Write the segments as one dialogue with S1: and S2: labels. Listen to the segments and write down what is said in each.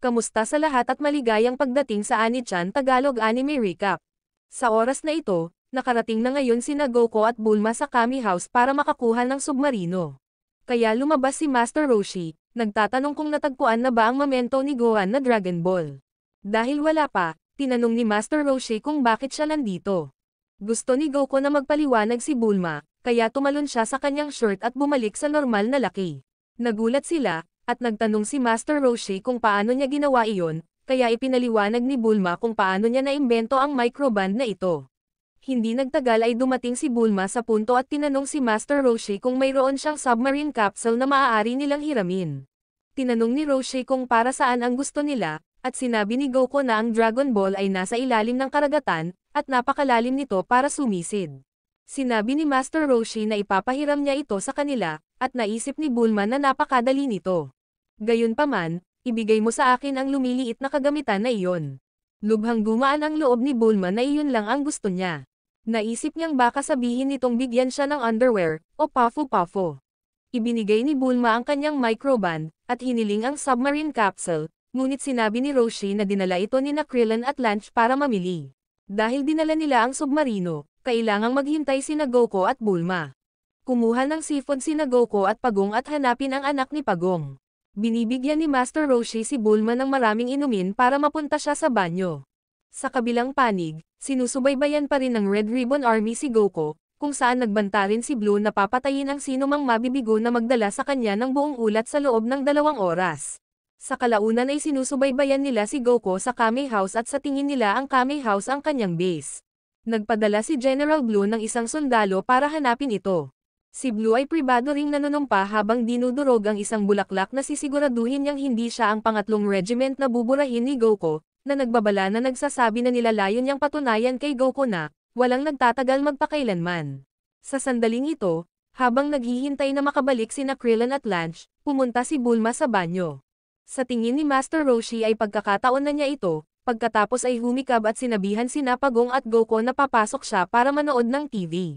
S1: Kamusta sa lahat at maligayang pagdating sa Ani-chan Tagalog Anime Recap. Sa oras na ito, nakarating na ngayon sina Goku at Bulma sa Kami House para makakuha ng submarino. Kaya lumabas si Master Roshi, nagtatanong kung natagpuan na ba ang memento ni Gohan na Dragon Ball. Dahil wala pa, tinanong ni Master Roshi kung bakit siya nandito. Gusto ni Goku na magpaliwanag si Bulma, kaya tumalon siya sa kanyang shirt at bumalik sa normal na laki. Nagulat sila, at nagtanong si Master Roshi kung paano niya ginawa iyon, kaya ipinaliwanag ni Bulma kung paano niya naimbento ang microband na ito. Hindi nagtagal ay dumating si Bulma sa punto at tinanong si Master Roshi kung mayroon siyang submarine capsule na maaari nilang hiramin. Tinanong ni Roshi kung para saan ang gusto nila, at sinabi ni Goku na ang Dragon Ball ay nasa ilalim ng karagatan, at napakalalim nito para sumisid. Sinabi ni Master Roshi na ipapahiram niya ito sa kanila, at naisip ni Bulma na napakadali nito. Gayunpaman, ibigay mo sa akin ang lumiliit na kagamitan na iyon. Lubhang gumaan ang loob ni Bulma na iyon lang ang gusto niya. Naisip niyang baka sabihin nitong bigyan siya ng underwear, o pafo-pafo. Ibinigay ni Bulma ang kanyang microband, at hiniling ang submarine capsule, ngunit sinabi ni Roshi na dinala ito ni Krillin at Lunch para mamili. Dahil dinala nila ang submarino, kailangang maghintay sina Goku at Bulma. Kumuha ng sipon sina Goku at Pagong at hanapin ang anak ni Pagong. Binibigyan ni Master Roshi si Bulma ng maraming inumin para mapunta siya sa banyo. Sa kabilang panig, sinusubaybayan pa rin ng Red Ribbon Army si Goku, kung saan nagbanta rin si Blue na papatayin ang sinumang mabibigo na magdala sa kanya ng buong ulat sa loob ng 2 oras. Sa kalaunan ay sinusubaybayan nila si Goku sa Kame House at sa tingin nila ang Kame House ang kanyang base. Nagpadala si General Blue ng isang sundalo para hanapin ito. Si Blue ay pribado ring nanunumpa habang dinudurog ang isang bulaklak na sisiguraduhin niyang hindi siya ang pangatlong regiment na buburahin ni Goku, na nagbabala na nagsasabi na nilalayon niyang patunayan kay Goku na, walang nagtatagal magpakailanman. Sa sandaling ito, habang naghihintay na makabalik sina Krillin at Lunch, pumunta si Bulma sa banyo. Sa tingin ni Master Roshi ay pagkakataon na niya ito, pagkatapos ay humikab at sinabihan sina Pagong at Goku na papasok siya para manood ng TV.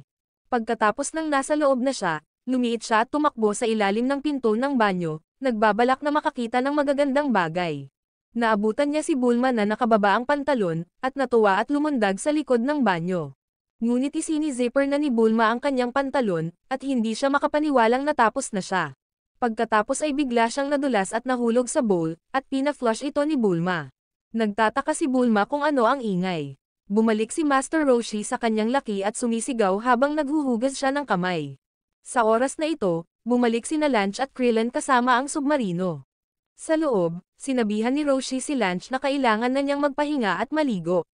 S1: Pagkatapos ng nasa loob na siya, lumiit siya at tumakbo sa ilalim ng pinto ng banyo, nagbabalak na makakita ng magagandang bagay. Naabutan niya si Bulma na nakababa ang pantalon, at natuwa at lumundag sa likod ng banyo. Ngunit isini-zipper na ni Bulma ang kanyang pantalon, at hindi siya makapaniwalang natapos na siya. Pagkatapos ay bigla siyang nadulas at nahulog sa bowl, at pina-flush ito ni Bulma. Nagtataka si Bulma kung ano ang ingay. Bumalik si Master Roshi sa kanyang laki at sumisigaw habang naghuhugas siya ng kamay. Sa oras na ito, bumalik sina Lunch at Krillin kasama ang submarino. Sa loob, sinabihan ni Roshi si Lunch na kailangan na niyang magpahinga at maligo.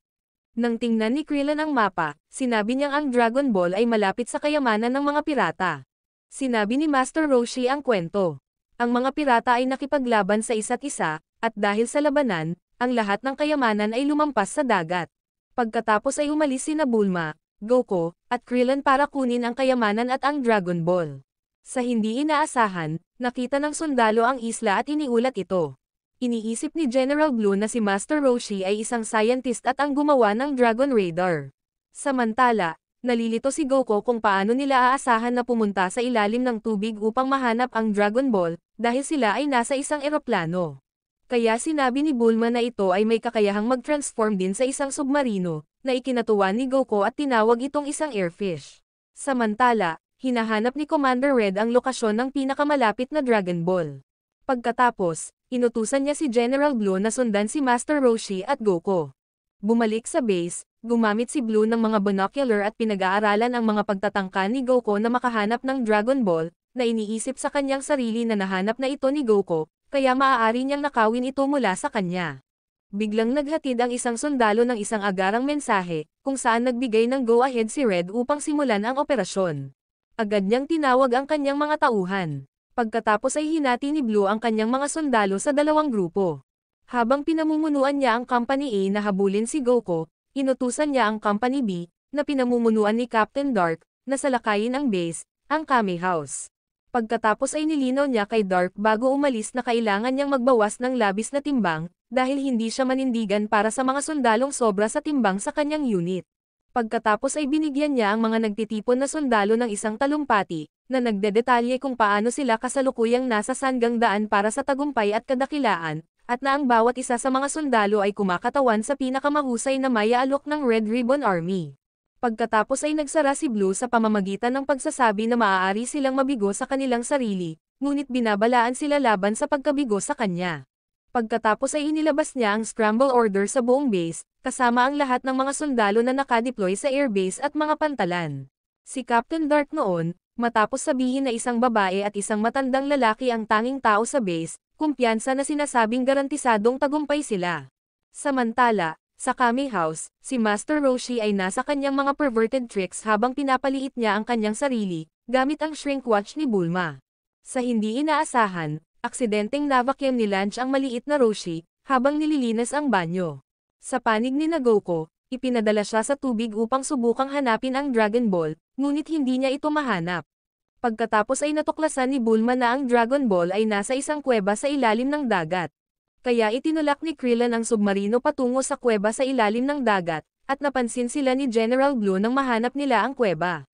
S1: Nang tingnan ni Krillin ang mapa, sinabi niyang ang Dragon Ball ay malapit sa kayamanan ng mga pirata. Sinabi ni Master Roshi ang kwento. Ang mga pirata ay nakipaglaban sa isa't isa, at dahil sa labanan, ang lahat ng kayamanan ay lumampas sa dagat. Pagkatapos ay umalis sina Bulma, Goku, at Krillin para kunin ang kayamanan at ang Dragon Ball. Sa hindi inaasahan, nakita ng sundalo ang isla at iniulat ito. Iniisip ni General Blue na si Master Roshi ay isang scientist at ang gumawa ng Dragon Radar. Samantala, nalilito si Goku kung paano nila aasahan na pumunta sa ilalim ng tubig upang mahanap ang Dragon Ball, dahil sila ay nasa isang eroplano. Kaya sinabi ni Bulma na ito ay may kakayahang mag-transform din sa isang submarino, na ikinatuwa ni Goku at tinawag itong isang airfish. Samantala, hinahanap ni Commander Red ang lokasyon ng pinakamalapit na Dragon Ball. Pagkatapos, inutusan niya si General Blue na sundan si Master Roshi at Goku. Bumalik sa base, gumamit si Blue ng mga binocular at pinag-aaralan ang mga pagtatangka ni Goku na makahanap ng Dragon Ball, na iniisip sa kanyang sarili na nahanap na ito ni Goku, kaya maaari niyang nakawin ito mula sa kanya. Biglang naghatid ang isang sundalo ng isang agarang mensahe, kung saan nagbigay ng go-ahead si Red upang simulan ang operasyon. Agad niyang tinawag ang kanyang mga tauhan. Pagkatapos ay hinati ni Blue ang kanyang mga sundalo sa 2 grupo. Habang pinamumunuan niya ang Company A na habulin si Goku, inutusan niya ang Company B, na pinamumunuan ni Captain Dark, na salakayin ang base, ang Kame House. Pagkatapos ay nilinaw niya kay Dark bago umalis na kailangan niyang magbawas ng labis na timbang, dahil hindi siya manindigan para sa mga sundalong sobra sa timbang sa kanyang unit. Pagkatapos ay binigyan niya ang mga nagtitipon na sundalo ng isang talumpati, na nagdedetalye kung paano sila kasalukuyang nasa sanggang daan para sa tagumpay at kadakilaan, at na ang bawat isa sa mga sundalo ay kumakatawan sa pinakamahusay na maya-alok ng Red Ribbon Army. Pagkatapos ay nagsara si Blue sa pamamagitan ng pagsasabi na maaari silang mabigo sa kanilang sarili, ngunit binabalaan sila laban sa pagkabigo sa kanya. Pagkatapos ay inilabas niya ang scramble order sa buong base, kasama ang lahat ng mga sundalo na nakadeploy sa airbase at mga pantalan. Si Captain Dark noon, matapos sabihin na isang babae at isang matandang lalaki ang tanging tao sa base, kumpiyansa na sinasabing garantisadong tagumpay sila. Samantala, sa Kami House, si Master Roshi ay nasa kanyang mga perverted tricks habang pinapaliit niya ang kanyang sarili, gamit ang shrink watch ni Bulma. Sa hindi inaasahan, aksidenteng navacuum ni Lange ang maliit na Roshi, habang nililinis ang banyo. Sa panig ni Nagoko, ipinadala siya sa tubig upang subukang hanapin ang Dragon Ball, ngunit hindi niya ito mahanap. Pagkatapos ay natuklasan ni Bulma na ang Dragon Ball ay nasa isang kuweba sa ilalim ng dagat. Kaya itinulak ni Krillin ang submarino patungo sa kuweba sa ilalim ng dagat, at napansin sila ni General Blue nang mahanap nila ang kuweba.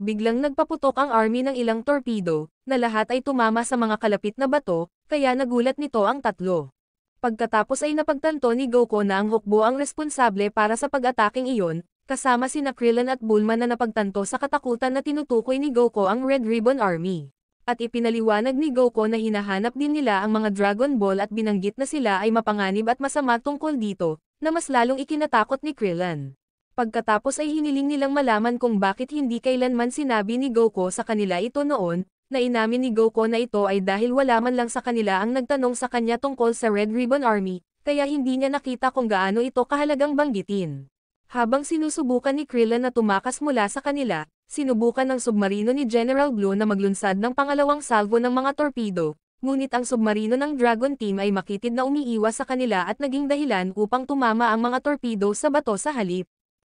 S1: Biglang nagpaputok ang army ng ilang torpedo, na lahat ay tumama sa mga kalapit na bato, kaya nagulat nito ang tatlo. Pagkatapos ay napagtanto ni Goku na ang hukbo ang responsable para sa pag-ataking iyon, kasama sina Krillin at Bulma na napagtanto sa katakutan na tinutukoy ni Goku ang Red Ribbon Army. At ipinaliwanag ni Goku na hinahanap din nila ang mga Dragon Ball at binanggit na sila ay mapanganib at masama tungkol dito, na mas lalong ikinatakot ni Krillin. Pagkatapos ay hiniling nilang malaman kung bakit hindi kailanman sinabi ni Goku sa kanila ito noon, na inamin ni Goku na ito ay dahil wala man lang sa kanila ang nagtanong sa kanya tungkol sa Red Ribbon Army, kaya hindi niya nakita kung gaano ito kahalagang banggitin. Habang sinusubukan ni Krillin na tumakas mula sa kanila, sinubukan ng submarino ni General Blue na maglunsad ng pangalawang salvo ng mga torpedo, ngunit ang submarino ng Dragon Team ay makitid na umiiwas sa kanila at naging dahilan upang tumama ang mga torpedo sa bato sa halip.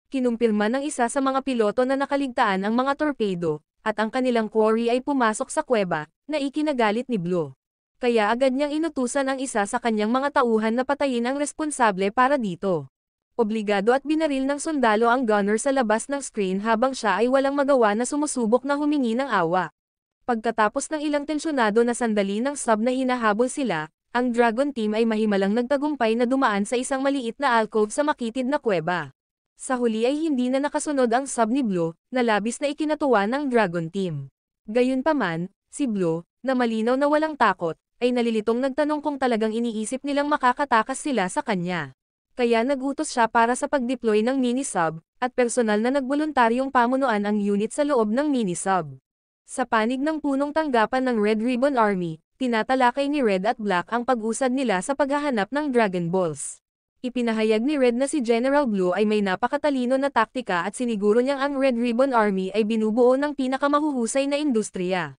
S1: Kinumpirma ng isa sa mga piloto na nakaligtaan ang mga torpedo, at ang kanilang quarry ay pumasok sa kuweba, na ikinagalit ni Blue. Kaya agad niyang inutusan ang isa sa kanyang mga tauhan na patayin ang responsable para dito. Obligado at binaril ng sundalo ang gunner sa labas ng screen habang siya ay walang magawa na sumusubok na humingi ng awa. Pagkatapos ng ilang tensyonado na sandali ng sub na hinahabol sila, ang Dragon Team ay mahimalang nagtagumpay na dumaan sa isang maliit na alcove sa makitid na kuweba. Sa huli ay hindi na nakasunod ang sub ni Blue, na labis na ikinatuwa ng Dragon Team. Gayunpaman, si Blue, na malinaw na walang takot, ay nalilitong nagtanong kung talagang iniisip nilang makakatakas sila sa kanya. Kaya nagutos siya para sa pag-deploy ng mini-sub, at personal na nagboluntaryong pamunuan ang unit sa loob ng mini-sub. Sa panig ng punong tanggapan ng Red Ribbon Army, tinatalakay ni Red at Black ang pag-usad nila sa paghahanap ng Dragon Balls. Ipinahayag ni Red na si General Blue ay may napakatalino na taktika at siniguro niyang ang Red Ribbon Army ay binubuo ng pinakamahuhusay na industriya.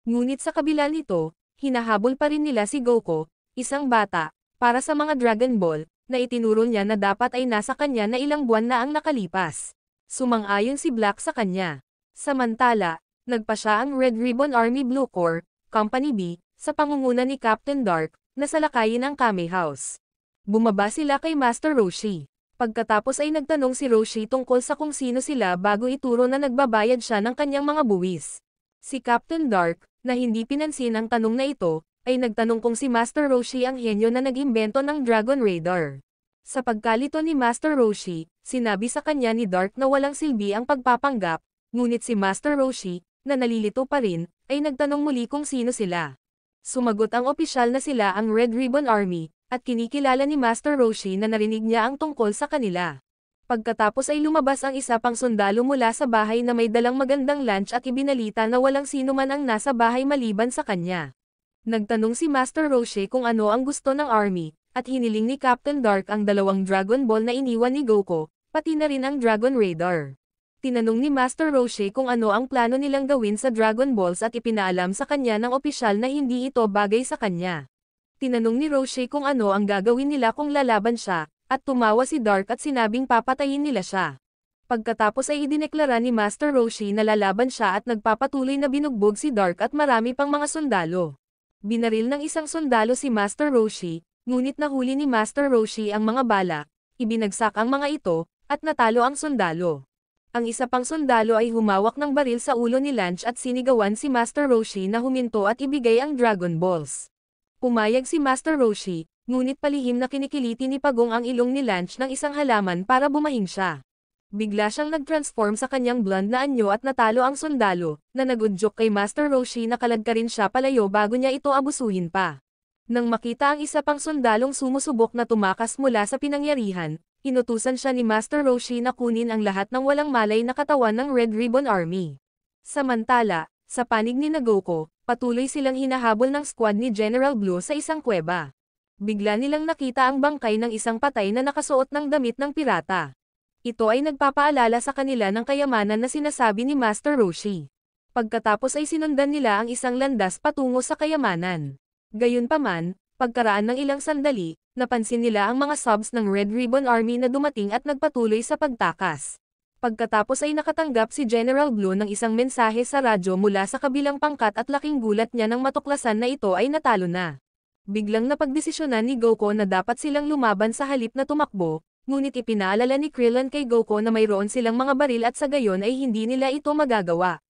S1: Ngunit sa kabila nito, hinahabol pa rin nila si Goku, isang bata, para sa mga Dragon Ball, na itinuro niya na dapat ay nasa kanya na ilang buwan na ang nakalipas. Sumang-ayon si Black sa kanya. Samantala, nagpa siya ang Red Ribbon Army Blue Corps, Company B, sa pangunguna ni Captain Dark, na salakayin ang Kame House. Bumaba sila kay Master Roshi. Pagkatapos ay nagtanong si Roshi tungkol sa kung sino sila bago ituro na nagbabayad siya ng kanyang mga buwis. Si Captain Dark, na hindi pinansin ang tanong na ito, ay nagtanong kung si Master Roshi ang henyo na nag-imbento ng Dragon Radar. Sa pagkalito ni Master Roshi, sinabi sa kanya ni Dark na walang silbi ang pagpapanggap, ngunit si Master Roshi, na nalilito pa rin, ay nagtanong muli kung sino sila. Sumagot ang opisyal na sila ang Red Ribbon Army, at kinikilala ni Master Roshi na narinig niya ang tungkol sa kanila. Pagkatapos ay lumabas ang isa pang sundalo mula sa bahay na may dalang magandang lunch at ibinalita na walang sino man ang nasa bahay maliban sa kanya. Nagtanong si Master Roshi kung ano ang gusto ng army, at hiniling ni Captain Dark ang dalawang Dragon Ball na iniwan ni Goku, pati na rin ang Dragon Radar. Tinanong ni Master Roshi kung ano ang plano nilang gawin sa Dragon Balls at ipinaalam sa kanya ng opisyal na hindi ito bagay sa kanya. Tinanong ni Roshi kung ano ang gagawin nila kung lalaban siya, at tumawa si Dark at sinabing papatayin nila siya. Pagkatapos ay idineklara ni Master Roshi na lalaban siya at nagpapatuloy na binugbog si Dark at marami pang mga sundalo. Binaril ng isang sundalo si Master Roshi, ngunit nahuli ni Master Roshi ang mga bala, ibinagsak ang mga ito, at natalo ang sundalo. Ang isa pang sundalo ay humawak ng baril sa ulo ni Lange at sinigawan si Master Roshi na huminto at ibigay ang Dragon Balls. Pumayag si Master Roshi, Ngunit palihim na kinikiliti ni Pagong ang ilong ni Lanch ng isang halaman para bumahing siya. Bigla siyang nag-transform sa kanyang blonde na anyo at natalo ang sundalo, na nagudyok kay Master Roshi na kalagkarin siya palayo bago niya ito abusuhin pa. Nang makita ang isa pang sundalong sumusubok na tumakas mula sa pinangyarihan, inutusan siya ni Master Roshi na kunin ang lahat ng walang malay na katawan ng Red Ribbon Army. Samantala, sa panig ni Nagoko, patuloy silang hinahabol ng squad ni General Blue sa isang kuweba. Bigla nilang nakita ang bangkay ng isang patay na nakasuot ng damit ng pirata. Ito ay nagpapaalala sa kanila ng kayamanan na sinasabi ni Master Roshi. Pagkatapos ay sinundan nila ang isang landas patungo sa kayamanan. Gayunpaman, pagkaraan ng ilang sandali, napansin nila ang mga subs ng Red Ribbon Army na dumating at nagpatuloy sa pagtakas. Pagkatapos ay nakatanggap si General Blue ng isang mensahe sa radyo mula sa kabilang pangkat at laking gulat niya nang matuklasan na ito ay natalo na. Biglang napagdesisyonan ni Goku na dapat silang lumaban sa halip na tumakbo, ngunit ipinaalala ni Krillin kay Goku na mayroon silang mga baril at sa gayon ay hindi nila ito magagawa.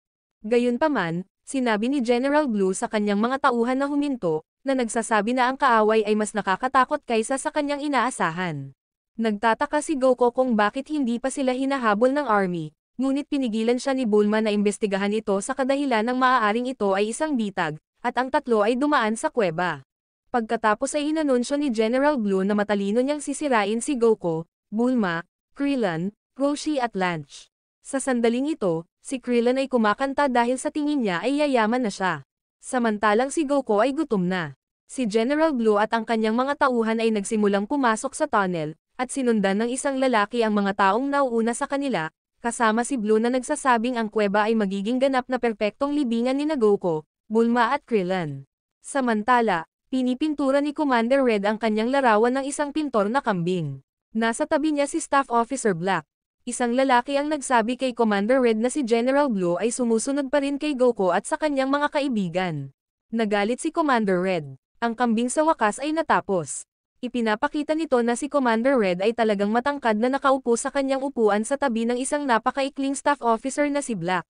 S1: Gayunpaman, sinabi ni General Blue sa kanyang mga tauhan na huminto, na nagsasabi na ang kaaway ay mas nakakatakot kaysa sa kanyang inaasahan. Nagtataka si Goku kung bakit hindi pa sila hinahabol ng army, ngunit pinigilan siya ni Bulma na imbestigahan ito sa kadahilan ng maaaring ito ay isang bitag, at ang tatlo ay dumaan sa kuweba. Pagkatapos ay inanunsyo ni General Blue na matalino niyang sisirain si Goku, Bulma, Krillin, Roshi at Lanch. Sa sandaling ito, si Krillin ay kumakanta dahil sa tingin niya ay yayaman na siya. Samantalang si Goku ay gutom na. Si General Blue at ang kanyang mga tauhan ay nagsimulang pumasok sa tunnel, at sinundan ng isang lalaki ang mga taong nauuna sa kanila, kasama si Blue na nagsasabing ang kuweba ay magiging ganap na perpektong libingan ni Goku, Bulma at Krillin. Samantala, pinipintura ni Commander Red ang kanyang larawan ng isang pintor na kambing. Nasa tabi niya si Staff Officer Black. Isang lalaki ang nagsabi kay Commander Red na si General Blue ay sumusunod pa rin kay Goku at sa kanyang mga kaibigan. Nagalit si Commander Red. Ang kambing sa wakas ay natapos. Ipinapakita nito na si Commander Red ay talagang matangkad na nakaupo sa kanyang upuan sa tabi ng isang napakaikling Staff Officer na si Black.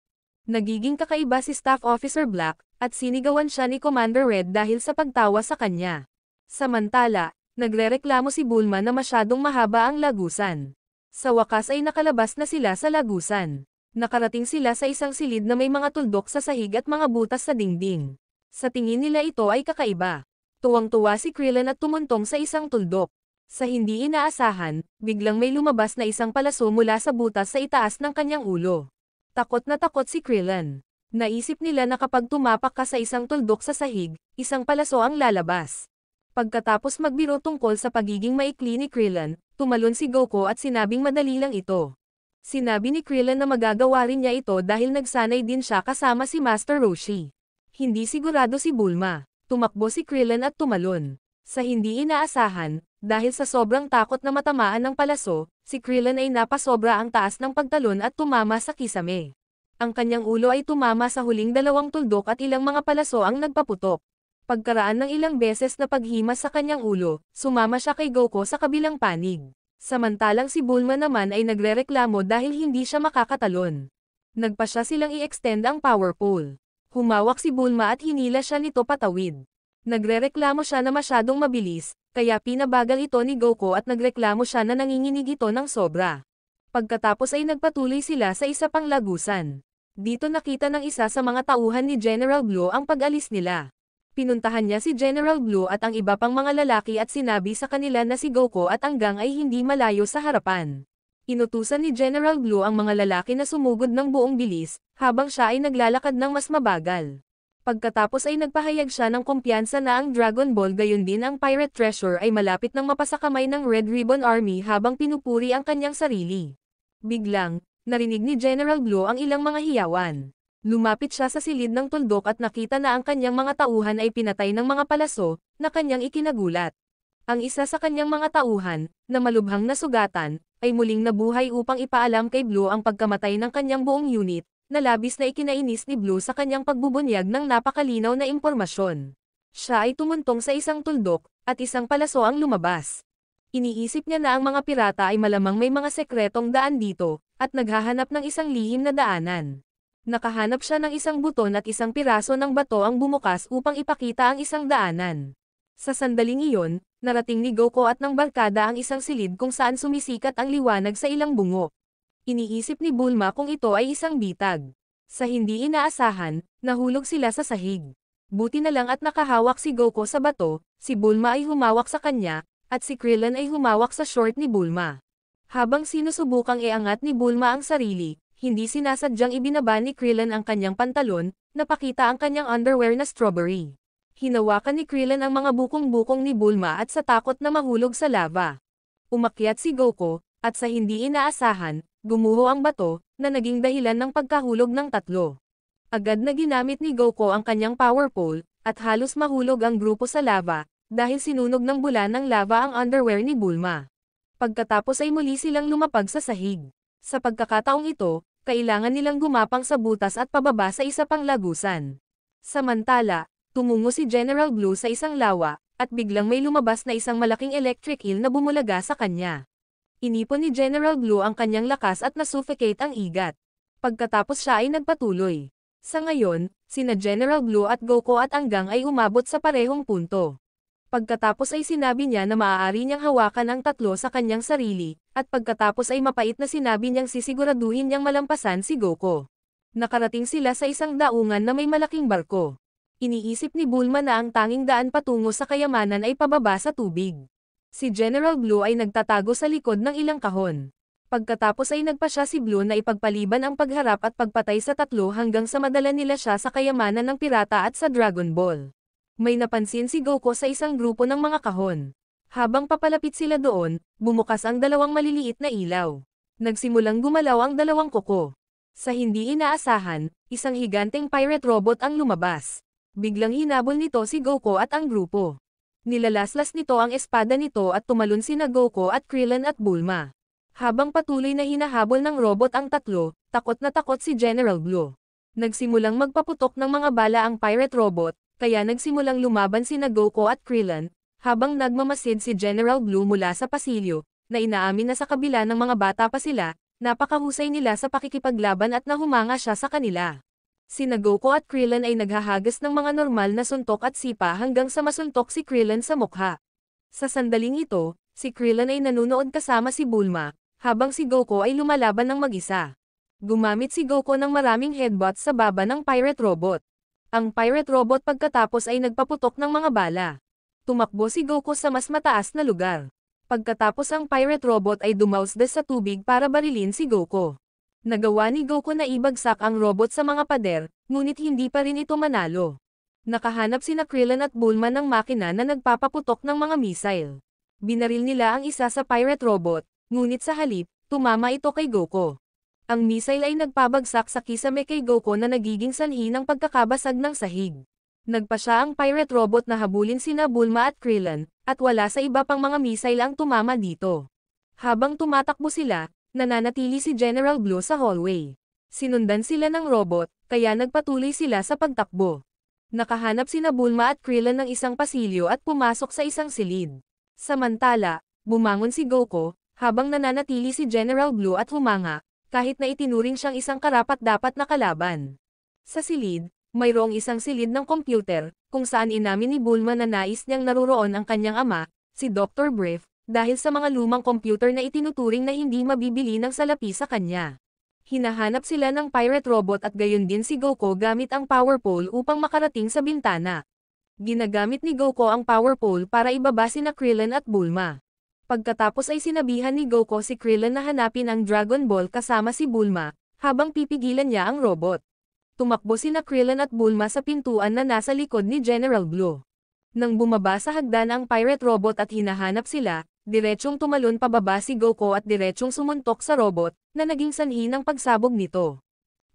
S1: Nagiging kakaiba si Staff Officer Black, at sinigawan siya ni Commander Red dahil sa pagtawa sa kanya. Samantala, nagrereklamo si Bulma na masyadong mahaba ang lagusan. Sa wakas ay nakalabas na sila sa lagusan. Nakarating sila sa isang silid na may mga tuldok sa sahig at mga butas sa dingding. Sa tingin nila ito ay kakaiba. Tuwang-tuwa si Krillin at tumuntong sa isang tuldok. Sa hindi inaasahan, biglang may lumabas na isang palaso mula sa butas sa itaas ng kanyang ulo. Takot na takot si Krillin. Naisip nila na kapag tumapak ka sa isang tuldok sa sahig, isang palaso ang lalabas. Pagkatapos magbiro tungkol sa pagiging maikli ni Krillin, tumalon si Goku at sinabing madali lang ito. Sinabi ni Krillin na magagawa rin niya ito dahil nagsanay din siya kasama si Master Roshi. Hindi sigurado si Bulma. Tumakbo si Krillin at tumalon. Sa hindi inaasahan, dahil sa sobrang takot na matamaan ng palaso, si Krillin ay napasobra ang taas ng pagtalon at tumama sa kisame. Ang kanyang ulo ay tumama sa huling dalawang tuldok at ilang mga palaso ang nagpaputok. Pagkaraan ng ilang beses na paghimas sa kanyang ulo, sumama siya kay Goku sa kabilang panig. Samantalang si Bulma naman ay nagrereklamo dahil hindi siya makakatalon. Nagpa siya silang i-extend ang power pole. Humawak si Bulma at hinila siya nito patawid. Nagrereklamo siya na masyadong mabilis, kaya pinabagal ito ni Goku at nagreklamo siya na nanginginig ito ng sobra. Pagkatapos ay nagpatuloy sila sa isa pang lagusan. Dito nakita ng isa sa mga tauhan ni General Blue ang pag-alis nila. Pinuntahan niya si General Blue at ang iba pang mga lalaki at sinabi sa kanila na si Goku at ang gang ay hindi malayo sa harapan. Inutusan ni General Blue ang mga lalaki na sumugod ng buong bilis, habang siya ay naglalakad ng mas mabagal. Pagkatapos ay nagpahayag siya ng kumpiyansa na ang Dragon Ball gayon din ang Pirate Treasure ay malapit ng mapasakamay ng Red Ribbon Army habang pinupuri ang kanyang sarili. Biglang, narinig ni General Blue ang ilang mga hiyawan. Lumapit siya sa silid ng tuldok at nakita na ang kanyang mga tauhan ay pinatay ng mga palaso, na kanyang ikinagulat. Ang isa sa kanyang mga tauhan, na malubhang nasugatan, ay muling nabuhay upang ipaalam kay Blue ang pagkamatay ng kanyang buong unit, na labis na ikinainis ni Blue sa kanyang pagbubunyag ng napakalinaw na impormasyon. Siya ay tumuntong sa isang tuldok, at isang palaso ang lumabas. Iniisip niya na ang mga pirata ay malamang may mga sekretong daan dito, at naghahanap ng isang lihim na daanan. Nakahanap siya ng isang buton at isang piraso ng bato ang bumukas upang ipakita ang isang daanan. Sa sandaling iyon, narating ni Goku at ng barkada ang isang silid kung saan sumisikat ang liwanag sa ilang bungo. Iniisip ni Bulma kung ito ay isang bitag. Sa hindi inaasahan, nahulog sila sa sahig. Buti na lang at nakahawak si Goku sa bato, si Bulma ay humawak sa kanya, at si Krillin ay humawak sa short ni Bulma. Habang sinusubukang iangat ni Bulma ang sarili, hindi sinasadyang ibinaba ni Krillin ang kanyang pantalon, napakita ang kanyang underwear na strawberry. Hinawakan ni Krillin ang mga bukong-bukong ni Bulma at sa takot na mahulog sa lava. Umakyat si Goku, at sa hindi inaasahan, gumuho ang bato, na naging dahilan ng pagkahulog ng tatlo. Agad na ginamit ni Goku ang kanyang power pole, at halos mahulog ang grupo sa lava, dahil sinunog ng bulan ng lava ang underwear ni Bulma. Pagkatapos ay muli silang lumapag sa sahig. Sa pagkakataong ito, kailangan nilang gumapang sa butas at pababa sa isa pang lagusan. Samantala, tumungo si General Blue sa isang lawa, at biglang may lumabas na isang malaking electric eel na bumulaga sa kanya. Inipon ni General Blue ang kanyang lakas at nasuffocate ang igat. Pagkatapos siya ay nagpatuloy. Sa ngayon, sina General Blue at Goku at Anggang ay umabot sa parehong punto. Pagkatapos ay sinabi niya na maaari niyang hawakan ang tatlo sa kanyang sarili, at pagkatapos ay mapait na sinabi niyang sisiguraduhin niyang malampasan si Goku. Nakarating sila sa isang daungan na may malaking barko. Iniisip ni Bulma na ang tanging daan patungo sa kayamanan ay pababa sa tubig. Si General Blue ay nagtatago sa likod ng ilang kahon. Pagkatapos ay nagpa siya si Blue na ipagpaliban ang pagharap at pagpatay sa tatlo hanggang sa madala nila siya sa kayamanan ng pirata at sa Dragon Ball. May napansin si Goku sa isang grupo ng mga kahon. Habang papalapit sila doon, bumukas ang dalawang maliliit na ilaw. Nagsimulang gumalaw ang dalawang kuko. Sa hindi inaasahan, isang higanteng pirate robot ang lumabas. Biglang hinabol nito si Goku at ang grupo. Nilalaslas nito ang espada nito at tumalon sina Goku at Krillin at Bulma. Habang patuloy na hinahabol ng robot ang tatlo, takot na takot si General Blue. Nagsimulang magpaputok ng mga bala ang pirate robot, kaya nagsimulang lumaban sina Goku at Krillin, habang nagmamasid si General Blue mula sa pasilyo, na inaamin na sa kabila ng mga bata pa sila, napakahusay nila sa pakikipaglaban at nahumanga siya sa kanila. Sina Goku at Krillin ay naghahagas ng mga normal na suntok at sipa hanggang sa masuntok si Krillin sa mukha. Sa sandaling ito, si Krillin ay nanunood kasama si Bulma, habang si Goku ay lumalaban ng mag-isa. Gumamit si Goku ng maraming headbutts sa baba ng pirate robot. Ang pirate robot pagkatapos ay nagpaputok ng mga bala. Tumakbo si Goku sa mas mataas na lugar. Pagkatapos ang pirate robot ay dumausdas sa tubig para barilin si Goku. Nagawa ni Goku na ibagsak ang robot sa mga pader, ngunit hindi pa rin ito manalo. Nakahanap sina Krillin at Bulma ng makina na nagpapaputok ng mga missile. Binaril nila ang isa sa pirate robot, ngunit sa halip, tumama ito kay Goku. Ang missile ay nagpabagsak sa kisame kay Goku na nagiging sanhi ng pagkakabasag ng sahig. Nagpa siya ang pirate robot na habulin sina Bulma at Krillin, at wala sa iba pang mga missile ang tumama dito. Habang tumatakbo sila, nananatili si General Blue sa hallway. Sinundan sila ng robot, kaya nagpatuloy sila sa pagtakbo. Nakahanap sina Bulma at Krillin ng isang pasilyo at pumasok sa isang silid. Samantala, bumangon si Goku, habang nananatili si General Blue at humanga, kahit na itinuring siyang isang karapat-dapat na kalaban. Sa silid, mayroong isang silid ng computer, kung saan inamin ni Bulma na nais niyang naruroon ang kanyang ama, si Dr. Brief, dahil sa mga lumang computer na itinuturing na hindi mabibili ng salapi sa kanya. Hinahanap sila ng pirate robot at gayon din si Goku gamit ang power pole upang makarating sa bintana. Ginagamit ni Goku ang power pole para ibaba sina Krillin at Bulma. Pagkatapos ay sinabihan ni Goku si Krillin na hanapin ang Dragon Ball kasama si Bulma, habang pipigilan niya ang robot. Tumakbo sina Krillin at Bulma sa pintuan na nasa likod ni General Blue. Nang bumaba sa hagdan ang pirate robot at hinahanap sila, diretsyong tumalon pababa si Goku at diretsyong sumuntok sa robot, na naging sanhi ng pagsabog nito.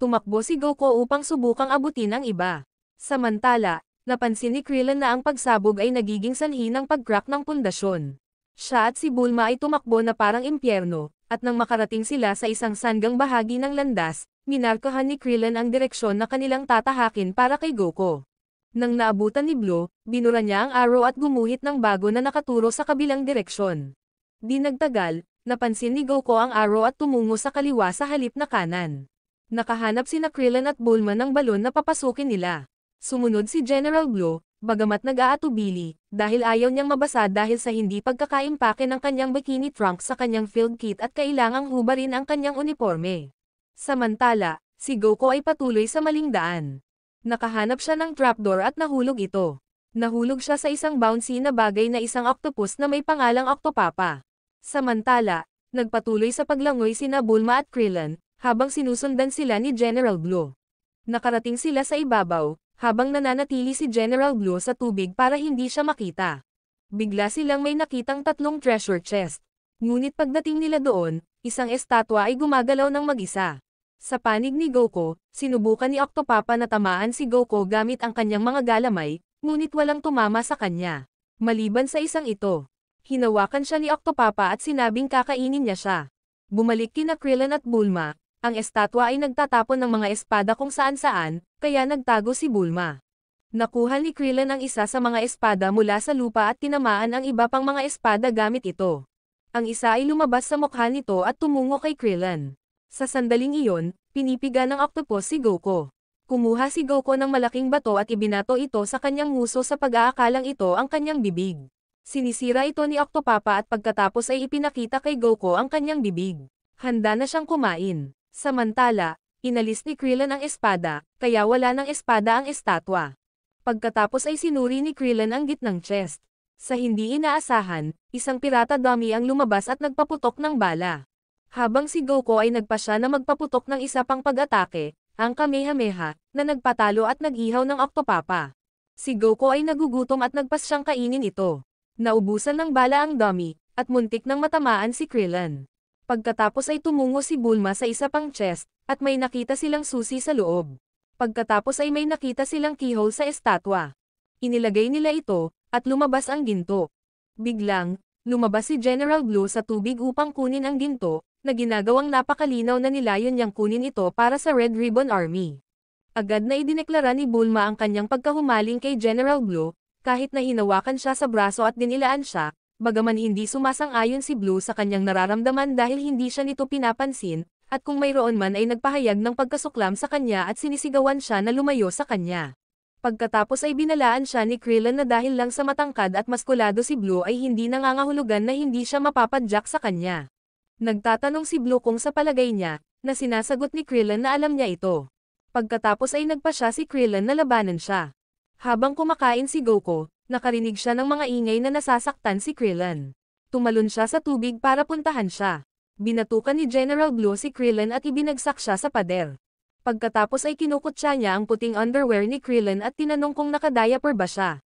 S1: Tumakbo si Goku upang subukang abutin ang iba. Samantala, napansin ni Krillin na ang pagsabog ay nagiging sanhi ng pag-crack ng pundasyon. Siya at si Bulma ay tumakbo na parang impyerno, at nang makarating sila sa isang sanggang bahagi ng landas, minarkahan ni Krillin ang direksyon na kanilang tatahakin para kay Goku. Nang naabutan ni Blue, binura niya ang arrow at gumuhit ng bago na nakaturo sa kabilang direksyon. Di nagtagal, napansin ni Goku ang arrow at tumungo sa kaliwa sa halip na kanan. Nakahanap sina Krillin at Bulma ng balon na papasukin nila. Sumunod si General Blue, Bagamat nag-aatubili, dahil ayaw niyang mabasa dahil sa hindi pagkakaimpake ng kanyang bikini trunks sa kanyang field kit at kailangang hubarin ang kanyang uniforme. Samantala, si Goku ay patuloy sa maling daan. Nakahanap siya ng trapdoor at nahulog ito. Nahulog siya sa isang bouncy na bagay na isang octopus na may pangalang Octopapa. Samantala, nagpatuloy sa paglangoy sina Bulma at Krillin, habang sinusundan sila ni General Blue. Nakarating sila sa ibabaw, habang nananatili si General Blue sa tubig para hindi siya makita. Bigla silang may nakitang tatlong treasure chest. Ngunit pagdating nila doon, isang estatwa ay gumagalaw ng mag-isa. Sa panig ni Goku, sinubukan ni Octopapa na tamaan si Goku gamit ang kanyang mga galamay, ngunit walang tumama sa kanya. Maliban sa isang ito, hinawakan siya ni Octopapa at sinabing kakainin niya siya. Bumalik kina Krillin at Bulma. Ang estatwa ay nagtatapon ng mga espada kung saan-saan, kaya nagtago si Bulma. Nakuha ni Krillin ang isa sa mga espada mula sa lupa at tinamaan ang iba pang mga espada gamit ito. Ang isa ay lumabas sa mukha nito at tumungo kay Krillin. Sa sandaling iyon, pinipiga ng octopus si Goku. Kumuha si Goku ng malaking bato at ibinato ito sa kanyang nguso sa pag-aakalang ito ang kanyang bibig. Sinisira ito ni Octopapa at pagkatapos ay ipinakita kay Goku ang kanyang bibig. Handa na siyang kumain. Samantala, inalis ni Krillin ang espada, kaya wala ng espada ang estatwa. Pagkatapos ay sinuri ni Krillin ang gitnang chest. Sa hindi inaasahan, isang pirata dummy ang lumabas at nagpaputok ng bala. Habang si Goku ay nagpasya na magpaputok ng isa pang pag-atake, ang Kamehameha, na nagpatalo at nag-ihaw ng Octopapa. Si Goku ay nagugutom at nagpasyang kainin ito. Naubusan ng bala ang dummy, at muntik nang matamaan si Krillin. Pagkatapos ay tumungo si Bulma sa isa pang chest, at may nakita silang susi sa loob. Pagkatapos ay may nakita silang keyhole sa estatwa. Inilagay nila ito, at lumabas ang ginto. Biglang, lumabas si General Blue sa tubig upang kunin ang ginto, na ginagawang napakalinaw na nilayon niyang kunin ito para sa Red Ribbon Army. Agad na idineklara ni Bulma ang kanyang pagkahumaling kay General Blue, kahit na hinawakan siya sa braso at dinilaan siya, bagaman hindi sumasang-ayon si Blue sa kanyang nararamdaman dahil hindi siya nito pinapansin, at kung mayroon man ay nagpahayag ng pagkasuklam sa kanya at sinisigawan siya na lumayo sa kanya. Pagkatapos ay binalaan siya ni Krillin na dahil lang sa matangkad at maskulado si Blue ay hindi nangangahulugan na hindi siya mapapadyak sa kanya. Nagtatanong si Blue kung sa palagay niya, na sinasagot ni Krillin na alam niya ito. Pagkatapos ay nagpasya si Krillin na labanan siya. Habang kumakain si Goku, nakarinig siya ng mga ingay na nasasaktan si Krillin. Tumalon siya sa tubig para puntahan siya. Binatukan ni General Blue si Krillin at ibinagsak siya sa pader. Pagkatapos ay kinukutsa niya ang puting underwear ni Krillin at tinanong kung naka-diaper ba siya.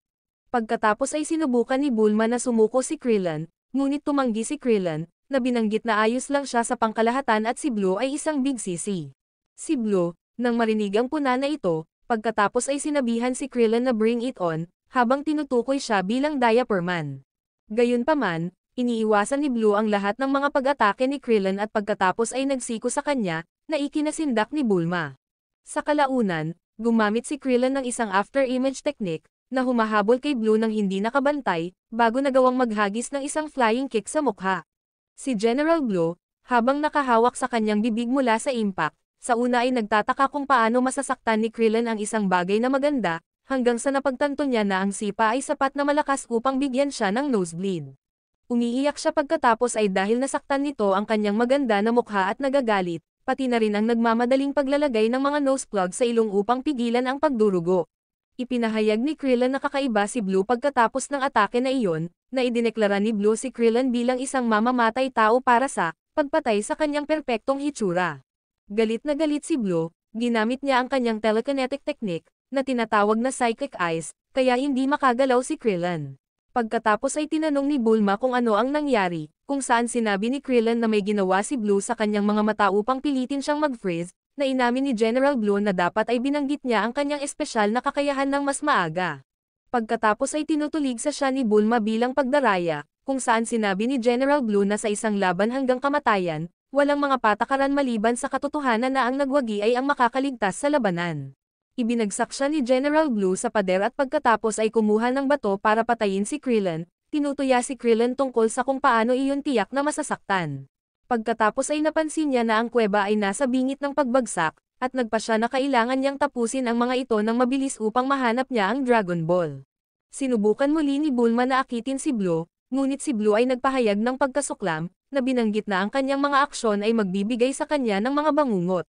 S1: Pagkatapos ay sinubukan ni Bulma na sumuko si Krillin, ngunit tumanggi si Krillin, na binanggit na ayos lang siya sa pangkalahatan at si Blue ay isang big sisi. Si Blue, nang marinig ang puna na ito, pagkatapos ay sinabihan si Krillin na bring it on, habang tinutukoy siya bilang diaper man. Gayunpaman, iniiwasan ni Blue ang lahat ng mga pag-atake ni Krillin at pagkatapos ay nagsiko sa kanya, na ikinasindak ni Bulma. Sa kalaunan, gumamit si Krillin ng isang after-image technique, na humahabol kay Blue nang hindi nakabantay, bago nagawang maghagis ng isang flying kick sa mukha. Si General Blue, habang nakahawak sa kanyang bibig mula sa impact, sa una ay nagtataka kung paano masasaktan ni Krillin ang isang bagay na maganda, hanggang sa napagtanto niya na ang sipa ay sapat na malakas upang bigyan siya ng nosebleed. Umiiyak siya pagkatapos ay dahil nasaktan nito ang kanyang maganda na mukha at nagagalit, pati na rin ang nagmamadaling paglalagay ng mga nose plug sa ilong upang pigilan ang pagdurugo. Ipinahayag ni Krillin na kakaiba si Blue pagkatapos ng atake na iyon, na idineklara ni Blue si Krillin bilang isang mamamatay tao para sa pagpatay sa kanyang perpektong hitsura. Galit na galit si Blue, ginamit niya ang kanyang telekinetic technique, na tinatawag na psychic eyes, kaya hindi makagalaw si Krillin. Pagkatapos ay tinanong ni Bulma kung ano ang nangyari, kung saan sinabi ni Krillin na may ginawa si Blue sa kanyang mga mata upang pilitin siyang mag-freeze, na inamin ni General Blue na dapat ay binanggit niya ang kanyang espesyal na kakayahan ng mas maaga. Pagkatapos ay tinutulig sa siya ni Bulma bilang pagdaraya, kung saan sinabi ni General Blue na sa isang laban hanggang kamatayan, walang mga patakaran maliban sa katotohanan na ang nagwagi ay ang makakaligtas sa labanan. Ibinagsak siya ni General Blue sa pader at pagkatapos ay kumuha ng bato para patayin si Krillin, tinutuya si Krillin tungkol sa kung paano iyon tiyak na masasaktan. Pagkatapos ay napansin niya na ang kuweba ay nasa bingit ng pagbagsak, at nagpa siya na kailangan niyang tapusin ang mga ito ng mabilis upang mahanap niya ang Dragon Ball. Sinubukan muli ni Bulma na akitin si Blue, ngunit si Blue ay nagpahayag ng pagkasuklam, na binanggit na ang kanyang mga aksyon ay magbibigay sa kanya ng mga bangungot.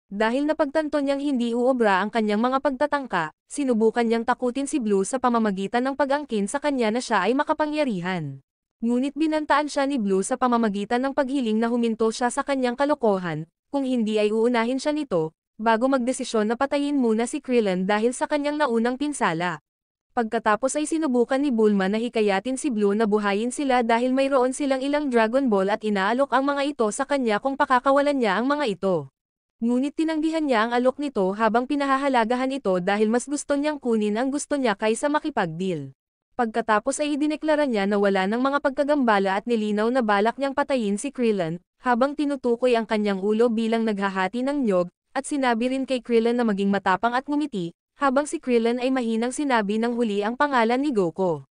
S1: Dahil napagtanto niyang hindi uobra ang kanyang mga pagtatangka, sinubukan niyang takutin si Blue sa pamamagitan ng pag-angkin sa kanya na siya ay makapangyarihan. Ngunit binantaan siya ni Blue sa pamamagitan ng paghiling na huminto siya sa kanyang kalokohan, kung hindi ay uunahin siya nito, bago magdesisyon na patayin muna si Krillin dahil sa kanyang naunang pinsala. Pagkatapos ay sinubukan ni Bulma na hikayatin si Blue na buhayin sila dahil mayroon silang ilang Dragon Ball at inaalok ang mga ito sa kanya kung pakakawalan niya ang mga ito. Ngunit tinanggihan niya ang alok nito habang pinahahalagahan ito dahil mas gusto niyang kunin ang gusto niya kaysa makipag-deal. Pagkatapos ay idineklara niya na wala ng mga pagkagambala at nilinaw na balak niyang patayin si Krillin, habang tinutukoy ang kanyang ulo bilang naghahati ng niyog, at sinabi rin kay Krillin na maging matapang at ngumiti, habang si Krillin ay mahinang sinabi ng huli ang pangalan ni Goku.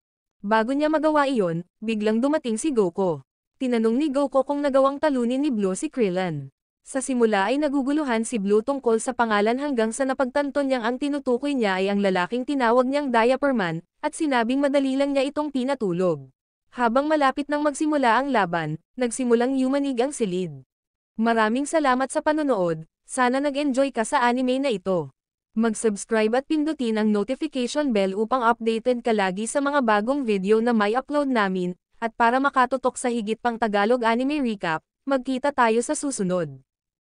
S1: Bago niya magawa iyon, biglang dumating si Goku. Tinanong ni Goku kung nagawang talunin ni Blue si Krillin. Sa simula ay naguguluhan si Blue tungkol sa pangalan hanggang sa napagtanto niyang ang tinutukoy niya ay ang lalaking tinawag niyang Diaper Man, at sinabing madali lang niya itong pinatulog. Habang malapit nang magsimula ang laban, nagsimulang yumanig ang silid. Maraming salamat sa panonood, sana nag-enjoy ka sa anime na ito. Mag-subscribe at pindutin ang notification bell upang updated ka lagi sa mga bagong video na may upload namin, at para makatutok sa higit pang Tagalog anime recap, magkita tayo sa susunod.